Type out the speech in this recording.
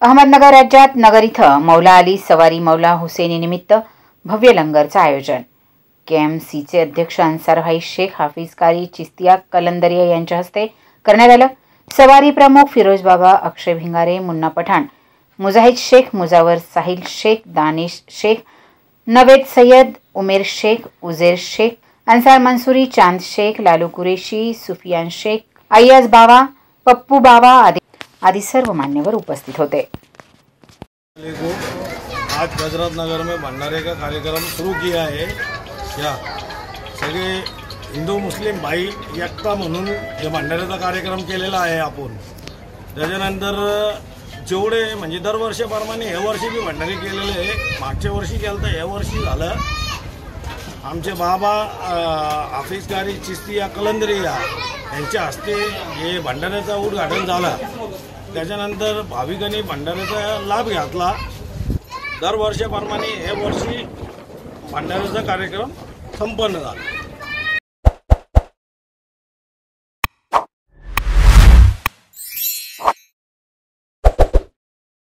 अहमदनगर राज्यात नगर इथं मौला अली सवारी मौला हुसेनी निमित्त भव्य लंगरचं आयोजन केएमसीचे अध्यक्ष अन्सार भाई शेख हाफिज कारी चिस्तिया कलंदरिया यांच्या हस्ते करण्यात आलं। सवारी प्रमुख फिरोज बाबा, अक्षय भिंगारे, मुन्ना पठाण, मुजाहिद शेख, मुजावर साहिल शेख, दानिश शेख, नवेद सैयद, उमेर शेख, उजेर शेख, अंसार मंसूरी, चांद शेख, लालू कुरेशी, सुफियान शेख, अय्याज बाबा, पप्पू बाबा आदि सर्व मान्यवर उपस्थित होते। आज हजरत नगर में भंडारे का कार्यक्रम शुरू किया है। या सगळे हिंदू मुस्लिम भाई एकता म्हणून हे भंडाऱ्याचा कार्यक्रम केलेला आहे आपण। त्याच्यानंतर जेवढे म्हणजे दरवर्षीप्रमाणे हे वर्षी बी भंडारे केलेले आहे। मागच्या वर्षी केलं तर या वर्षी झालं। आमचे बाबा हाफिज कारी चिस्तिया कलंदरिया यांच्या हस्ते हे भंडाऱ्याचा उद्घाटन झालं। त्याच्यानंतर भाविकांनी भंडाऱ्याचा लाभ घेतला। दरवर्षीप्रमाणे हे वर्षी भंडाऱ्याचा कार्यक्रम संपन्न झाला।